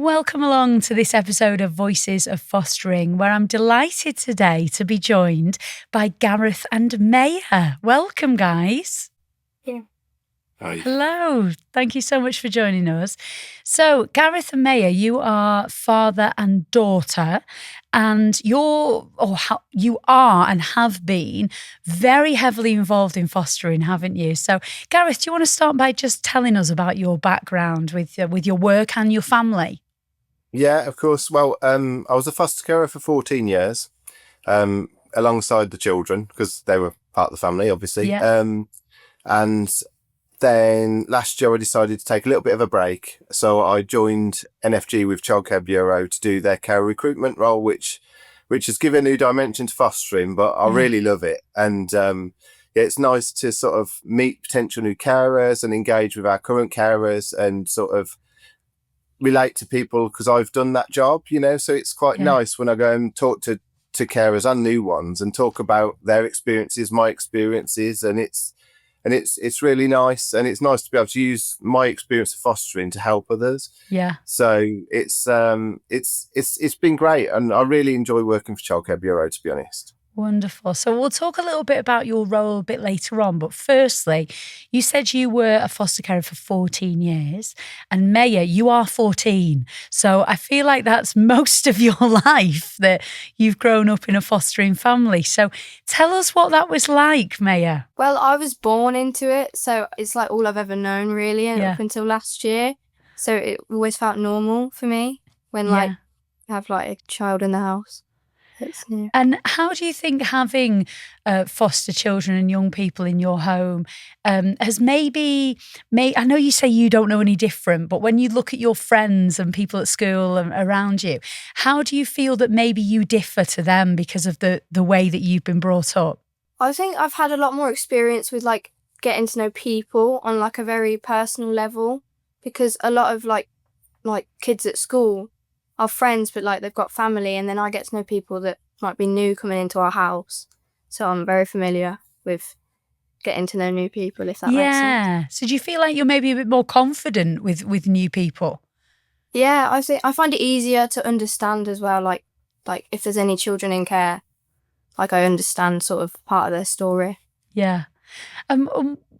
Welcome along to this episode of Voices of Fostering, where I'm delighted today to be joined by Gareth and Maya. Welcome, guys. Yeah. Hi. Hello. Thank you so much for joining us. So, Gareth and Maya, you are father and daughter, and you are and have been very heavily involved in fostering, haven't you? So, Gareth, do you want to start by just telling us about your background with your work and your family? Yeah, of course. Well, I was a foster carer for 14 years, alongside the children because they were part of the family, obviously. Yeah. And then last year I decided to take a little bit of a break. So I joined NFG with Childcare Bureau to do their care recruitment role, which has given a new dimension to fostering, but I really love it. And yeah, it's nice to sort of meet potential new carers and engage with our current carers and sort of relate to people because I've done that job, so it's quite nice when I go and talk to carers and new ones and talk about their experiences, my experiences, and it's really nice, and it's nice to be able to use my experience of fostering to help others. Yeah. So it's been great, and I really enjoy working for Childcare Bureau, to be honest. Wonderful. So we'll talk a little bit about your role a bit later on. But firstly, you said you were a foster carer for 14 years. And Maya, you are 14. So I feel like that's most of your life that you've grown up in a fostering family. So tell us what that was like, Maya. Well, I was born into it, so it's like all I've ever known, really, and up until last year. So it always felt normal for me when I have a child in the house. And how do you think having foster children and young people in your home has maybe made, I know you say you don't know any different, but when you look at your friends and people at school and around you, how do you feel that maybe you differ to them because of the way that you've been brought up? I think I've had a lot more experience with getting to know people on a very personal level, because a lot of like kids at school are friends, but they've got family, and then I get to know people that might be new coming into our house. So I'm very familiar with getting to know new people, if that makes sense. Yeah. So do you feel like you're maybe a bit more confident with new people? Yeah, I find it easier to understand as well, like if there's any children in care, I understand sort of part of their story. Yeah.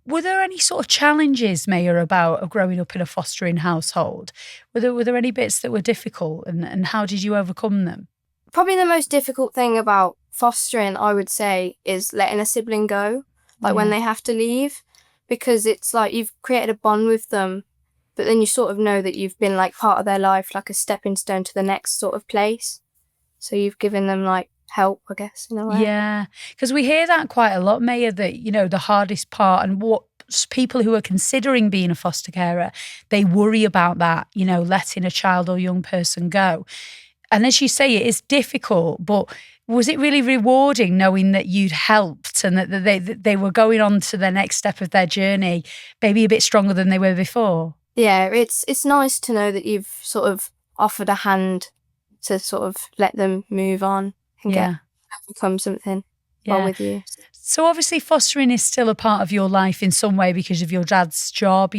Were there any sort of challenges, Maya, about growing up in a fostering household? Were there any bits that were difficult, and how did you overcome them? Probably the most difficult thing about fostering, I would say, is letting a sibling go, when they have to leave, because it's you've created a bond with them, but then you sort of know that you've been part of their life, like a stepping stone to the next sort of place. So you've given them help, I guess, in a way. Yeah, because we hear that quite a lot, Maya, that, the hardest part and what people who are considering being a foster carer, they worry about that, letting a child or young person go. And as you say, it is difficult, but was it really rewarding knowing that you'd helped and that they were going on to the next step of their journey, maybe a bit stronger than they were before? Yeah, it's nice to know that you've sort of offered a hand to sort of let them move on and become something while with you. So obviously fostering is still a part of your life in some way because of your dad's job,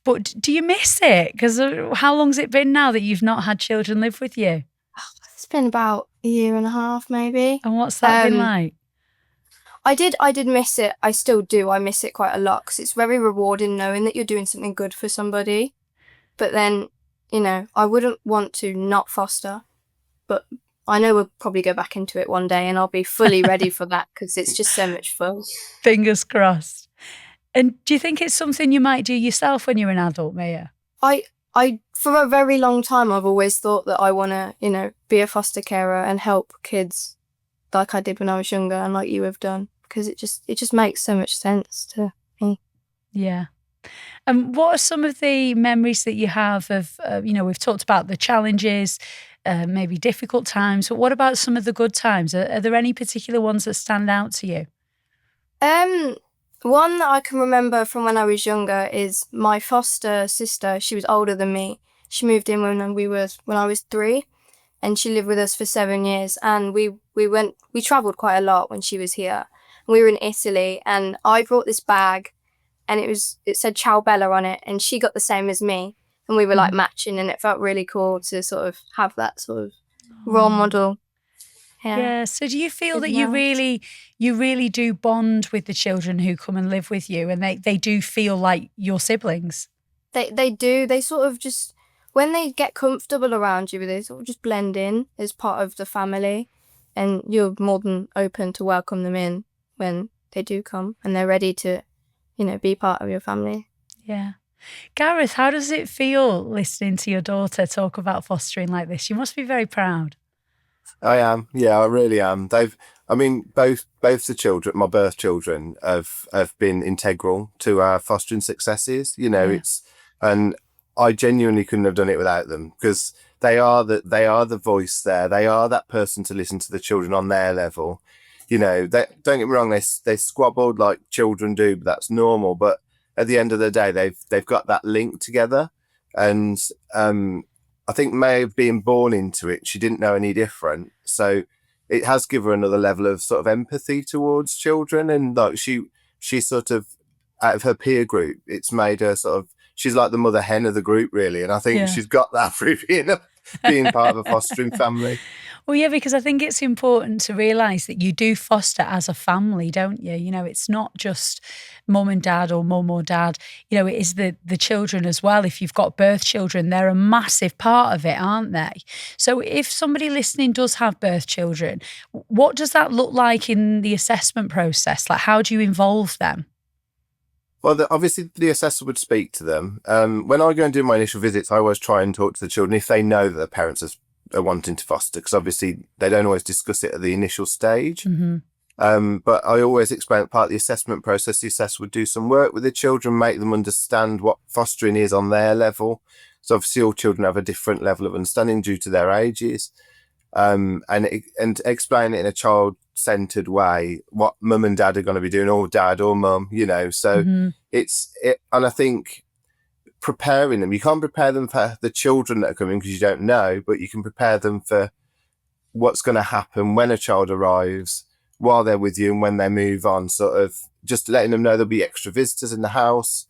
but do you miss it? Because how long's it been now that you've not had children live with you? It's been about a year and a half, maybe. And what's that been like? I did miss it. I still do. I miss it quite a lot because it's very rewarding knowing that you're doing something good for somebody. But then, I wouldn't want to not foster, but I know we'll probably go back into it one day and I'll be fully ready for that because it's just so much fun. Fingers crossed. And do you think it's something you might do yourself when you're an adult, Maya? I for a very long time, I've always thought that I want to, be a foster carer and help kids like I did when I was younger and like you have done, because it just makes so much sense to me. Yeah. And what are some of the memories that you have of, we've talked about the challenges, maybe difficult times, but what about some of the good times? Are there any particular ones that stand out to you? One that I can remember from when I was younger is my foster sister. She was older than me. She moved in when I was 3, and she lived with us for 7 years. And we travelled quite a lot when she was here. We were in Italy, and I brought this bag, and it said Ciao Bella on it, and she got the same as me. And and we were like matching, and it felt really cool to sort of have that sort of role model. Yeah. So do you feel that It's you really do bond with the children who come and live with you, and they do feel like your siblings? They do. They sort of just, when they get comfortable around you, they sort of just blend in as part of the family, and you're more than open to welcome them in when they do come and they're ready to, be part of your family. Yeah. Gareth, how does it feel listening to your daughter talk about fostering like this? You must be very proud. I am. Yeah, I really am. Both the children, my birth children, have been integral to our fostering successes. And I genuinely couldn't have done it without them, because they are the voice there. They are that person to listen to the children on their level. Don't get me wrong, they squabbled like children do, but that's normal. But at the end of the day, they've got that link together, and I think May, being born into it, she didn't know any different. So it has given her another level of sort of empathy towards children. And like she sort of, out of her peer group, it's made her sort of, she's like the mother hen of the group, really. And I think she's got that through being part of a fostering family. Well, yeah, because I think it's important to realise that you do foster as a family, don't you? It's not just mum and dad or mum or dad. It is the children as well. If you've got birth children, they're a massive part of it, aren't they? So if somebody listening does have birth children, what does that look like in the assessment process? Like, how do you involve them? Well, obviously the assessor would speak to them. When I go and do my initial visits, I always try and talk to the children if they know that their parents are wanting to foster, because obviously they don't always discuss it at the initial stage. Mm-hmm. But I always explain that part of the assessment process, the assessor would do some work with the children, make them understand what fostering is on their level. So obviously all children have a different level of understanding due to their ages. And explain it in a child-centered way, what mum and dad are going to be doing, or dad or mum, So and I think preparing them, you can't prepare them for the children that are coming because you don't know, but you can prepare them for what's going to happen when a child arrives, while they're with you, and when they move on. Sort of just letting them know there'll be extra visitors in the house.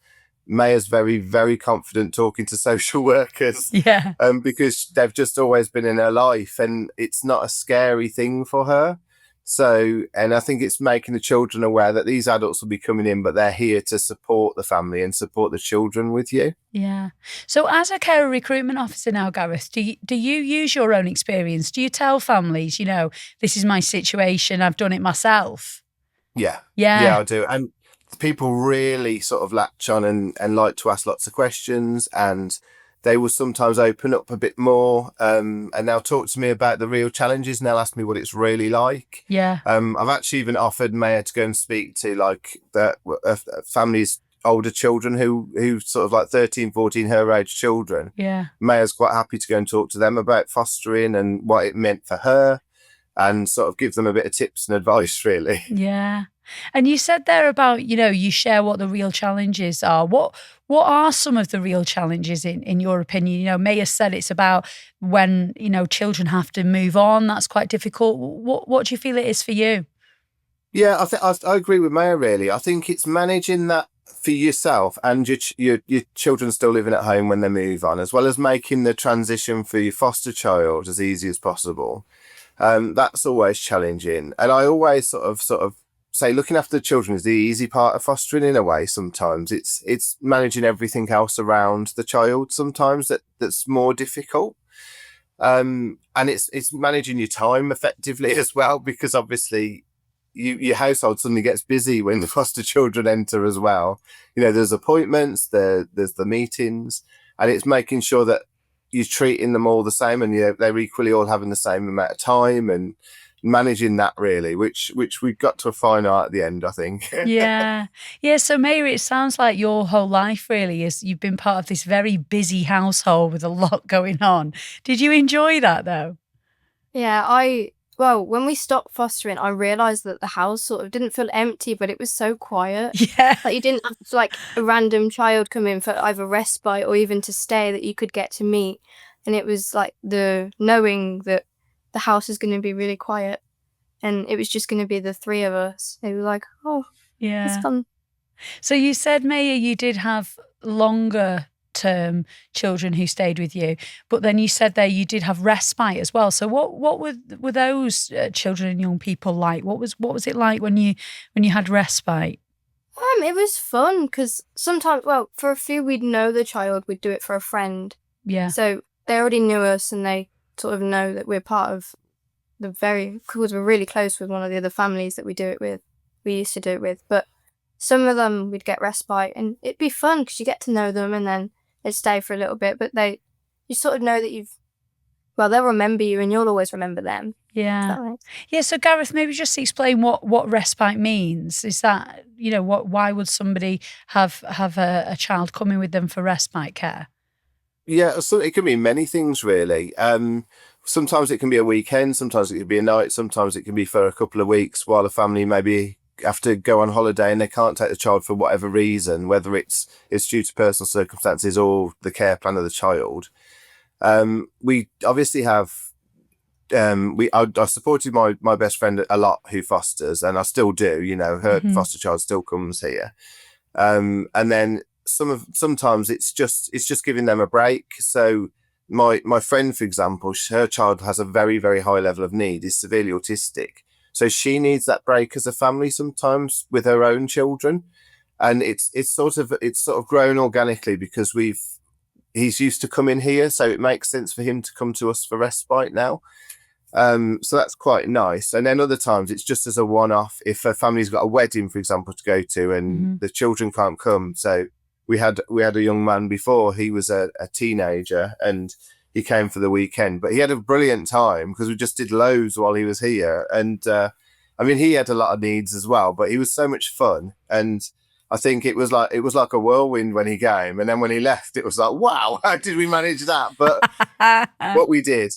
Maya's very, very confident talking to social workers. Yeah. Because they've just always been in her life, and it's not a scary thing for her. So, and I think it's making the children aware that these adults will be coming in, but they're here to support the family and support the children with you. Yeah. So as a carer recruitment officer now, Gareth, do you use your own experience? Do you tell families, this is my situation, I've done it myself? Yeah. Yeah. Yeah, I do. And people really sort of latch on and like to ask lots of questions, and they will sometimes open up a bit more, and they'll talk to me about the real challenges, and they'll ask me what it's really like. Yeah. I've actually even offered Maya to go and speak to like the families, older children who sort of like 13, 14, her age children. Yeah. Maya's quite happy to go and talk to them about fostering and what it meant for her, and sort of give them a bit of tips and advice, really. Yeah. And you said there about, you share what the real challenges are. What are some of the real challenges in your opinion? Maya said it's about when, children have to move on. That's quite difficult. What do you feel it is for you? Yeah, I think I agree with Maya, really. I think it's managing that for yourself and your children still living at home when they move on, as well as making the transition for your foster child as easy as possible. That's always challenging. And I always sort of say looking after the children is the easy part of fostering in a way. Sometimes it's managing everything else around the child sometimes that's more difficult. And it's managing your time effectively as well, because obviously your household suddenly gets busy when the foster children enter as well. There's appointments, there's the meetings, and it's making sure that you're treating them all the same, and they're equally all having the same amount of time, and managing that really, which we got to a fine art at the end, I think. Yeah. So Maya, it sounds like your whole life really is you've been part of this very busy household with a lot going on. Did you enjoy that though? Yeah, when we stopped fostering, I realised that the house sort of didn't feel empty, but it was so quiet. Yeah. Like you didn't have to, like a random child come in for either respite or even to stay that you could get to meet. And it was like the knowing that the house is going to be really quiet and it was just going to be the three of us. It was like, oh, yeah, it's fun. So you said, Maya, you did have longer children who stayed with you, but then you said there you did have respite as well. So what were those children and young people like? What was it like when you had respite? It was fun because sometimes, well, for a few we'd know the child, we'd do it for a friend. Yeah. So they already knew us and they sort of know that we're part of because we're really close with one of the other families that we used to do it with. But some of them we'd get respite and it'd be fun because you get to know them and then they'd stay for a little bit. But you sort of know that they'll remember you and you'll always remember them. Yeah. Right? Yeah. So Gareth, maybe just explain what respite means. Is that, why would somebody have a child coming with them for respite care? Yeah, so it can be many things really. Sometimes it can be a weekend, sometimes it can be a night, sometimes it can be for a couple of weeks while a family maybe have to go on holiday and they can't take the child for whatever reason, whether it's due to personal circumstances or the care plan of the child. We obviously have I supported my best friend a lot who fosters, and I still do, her foster child still comes here. And then sometimes it's just giving them a break. So my friend, for example, her child has a very, very high level of need, is severely autistic. So she needs that break as a family sometimes with her own children. And it's sort of grown organically because he's used to coming here. So it makes sense for him to come to us for respite now. So that's quite nice. And then other times it's just as a one-off if a family's got a wedding, for example, to go to and the children can't come. So we had a young man before, he was a teenager and he came for the weekend, but he had a brilliant time because we just did loads while he was here. And he had a lot of needs as well, but he was so much fun. And I think it was like a whirlwind when he came, and then when he left, it was like, wow, how did we manage that? But what we did.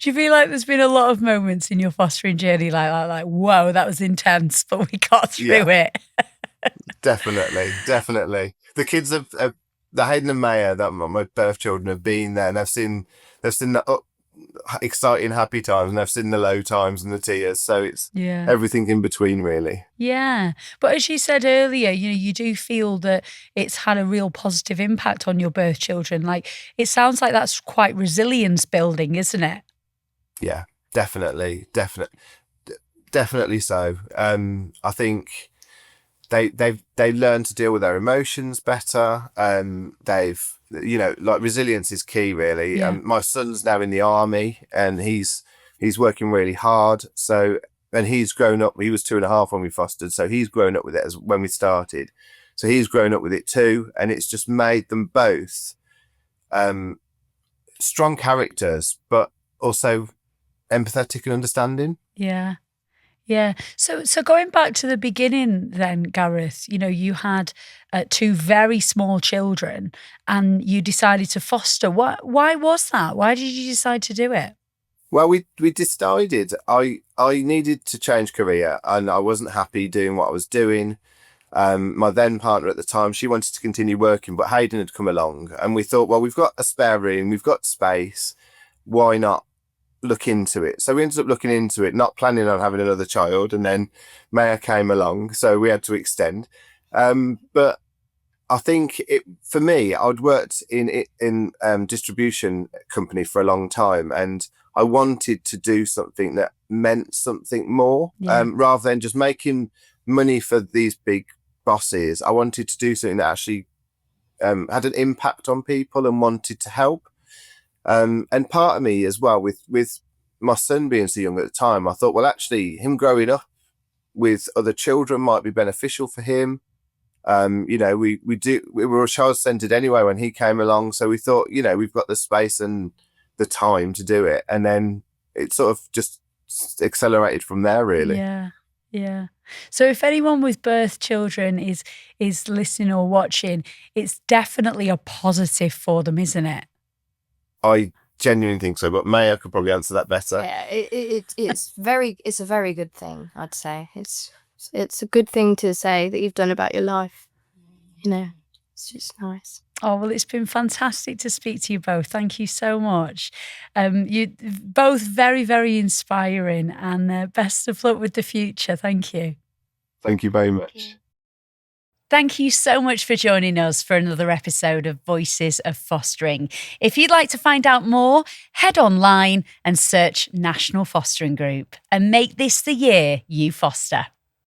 Do you feel like there's been a lot of moments in your fostering journey like that? Like, whoa, that was intense, but we got through it. Definitely. The kids the Hayden and Maya, that my birth children, have been there and they've seen the exciting, happy times, and they've seen the low times and the tears. So it's everything in between, really. Yeah. But as you said earlier, you do feel that it's had a real positive impact on your birth children. Like, it sounds like that's quite resilience building, isn't it? Yeah, definitely so. I think they learn to deal with their emotions better. Like resilience is key, really. Yeah. My son's now in the army and he's working really hard. So, and he's grown up. He was 2.5 when we fostered, so he's grown up with it as when we started. So he's grown up with it too, and it's just made them both strong characters, but also empathetic and understanding. Yeah. Yeah. So going back to the beginning then, Gareth, you had 2 very small children and you decided to foster. Why was that? Why did you decide to do it? Well, we decided I needed to change career and I wasn't happy doing what I was doing. My then partner at the time, she wanted to continue working, but Hayden had come along and we thought, well, we've got a spare room, we've got space. Why not look into it? So we ended up looking into it, not planning on having another child, and then Maya came along, so we had to extend. But I think for me, I'd worked in distribution company for a long time, and I wanted to do something that meant something more, rather than just making money for these big bosses. I wanted to do something that actually had an impact on people and wanted to help. And part of me as well, with my son being so young at the time, I thought, well, actually, him growing up with other children might be beneficial for him. We were child-centered anyway when he came along, so we thought, we've got the space and the time to do it, and then it sort of just accelerated from there, really. Yeah. So if anyone with birth children is listening or watching, it's definitely a positive for them, isn't it? I genuinely think so, but Maya could probably answer that better. Yeah, it's a very good thing, I'd say. It's a good thing to say that you've done about your life. It's just nice. Oh, well, it's been fantastic to speak to you both. Thank you so much. You both very, very inspiring, and best of luck with the future. Thank you. Thank you very much. thank you so much for joining us for another episode of Voices of Fostering. If you'd like to find out more, head online and search National Fostering Group and make this the year you foster.